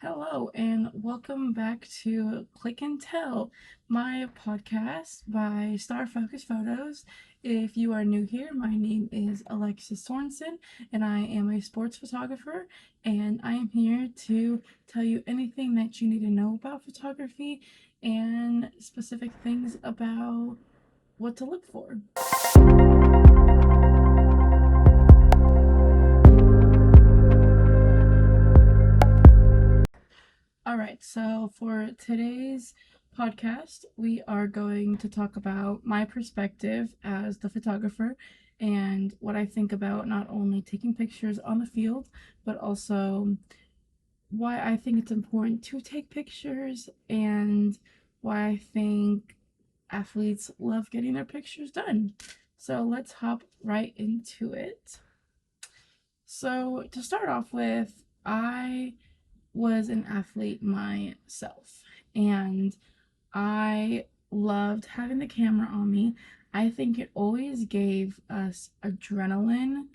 Hello, and welcome back to Click and Tell, my podcast by Starr Focus Photos. If you are new here, my name is Alexus Sorenson, and I am a sports photographer, and I am here to tell you anything that you need to know about photography and specific things about what to look for. All right, so for today's podcast, we are going to talk about my perspective as the photographer and what I think about not only taking pictures on the field, but also why I think it's important to take pictures and why I think athletes love getting their pictures done. So let's hop right into it. So, to start off with, I was an athlete myself, and I loved having the camera on me. I think it always gave us adrenaline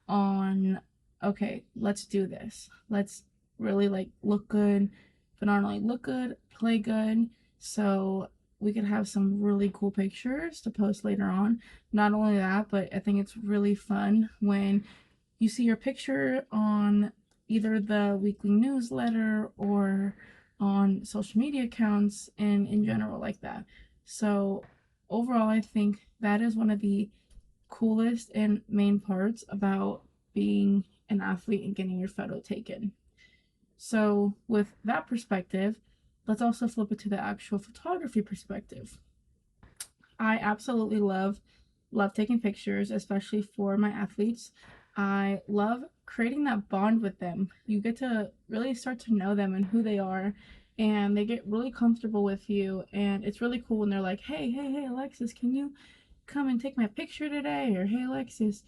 on, okay, let's do this. Let's really look good, but not only look good, play good. So we could have some really cool pictures to post later on. Not only that, but I think it's really fun when you see your picture on either the weekly newsletter or on social media accounts and in general like that. So overall, I think that is one of the coolest and main parts about being an athlete and getting your photo taken. So with that perspective, let's also flip it to the actual photography perspective. I absolutely love taking pictures, especially for my athletes. I love creating that bond with them. You get to really start to know them and who they are, and they get really comfortable with you. And it's really cool when they're like, hey, Alexis, can you come and take my picture today? Or, hey, Alexis,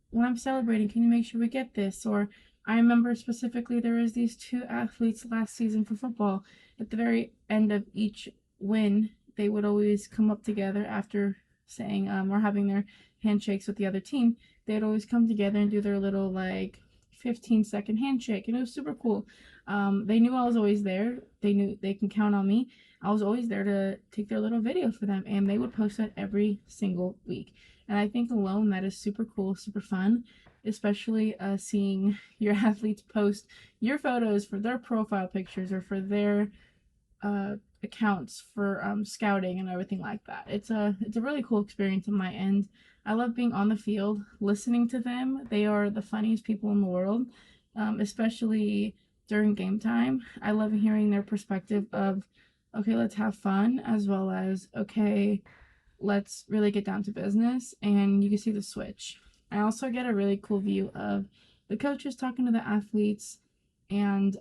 when I'm celebrating, can you make sure we get this? Or, I remember specifically there was these two athletes last season for football. At the very end of each win, they would always come up together after saying or having their handshakes with the other team. They'd always come together and do their little 15-second handshake, and it was super cool. They knew I was always there. They knew they can count on me. I was always there to take their little video for them, and they would post that every single week. And I think alone that is super cool, super fun, especially seeing your athletes post your photos for their profile pictures or for their accounts for scouting and everything like that. It's a really cool experience on my end. I love being on the field, listening to them. They are the funniest people in the world, especially during game time. I love hearing their perspective of, okay, let's have fun, as well as, okay, let's really get down to business. And you can see the switch. I also get a really cool view of the coaches talking to the athletes and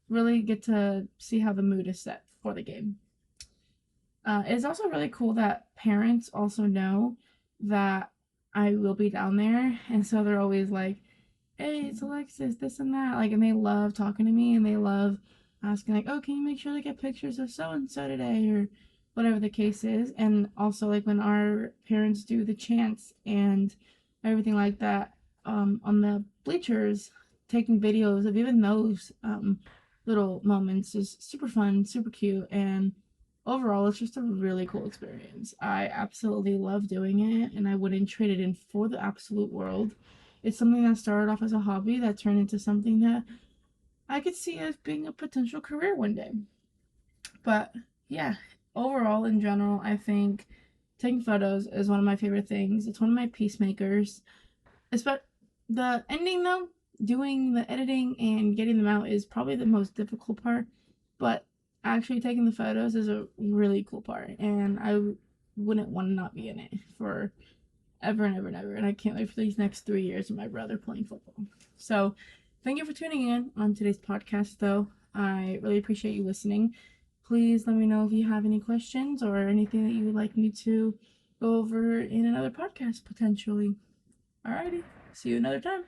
really get to see how the mood is set for the game. It's also really cool that parents also know that I will be down there, and so they're always like, "Hey, it's Alexis, this and that," and they love talking to me, and they love asking like, "Oh, can you make sure to get pictures of so and so today?" or whatever the case is. And also when our parents do the chants and everything like that on the bleachers, taking videos of even those little moments is super fun, super cute, and overall, it's just a really cool experience. I absolutely love doing it, and I wouldn't trade it in for the absolute world. It's something that started off as a hobby that turned into something that I could see as being a potential career one day. But yeah, overall, in general, I think taking photos is one of my favorite things. It's one of my peacemakers. But the ending, though, doing the editing and getting them out is probably the most difficult part. But actually taking the photos is a really cool part, and I wouldn't want to not be in it for ever and ever and ever. And I can't wait for these next 3 years of my brother playing football. So thank you for tuning in on today's podcast, though. I really appreciate you listening. Please let me know if you have any questions or anything that you would like me to go over in another podcast potentially. Alrighty, see you another time.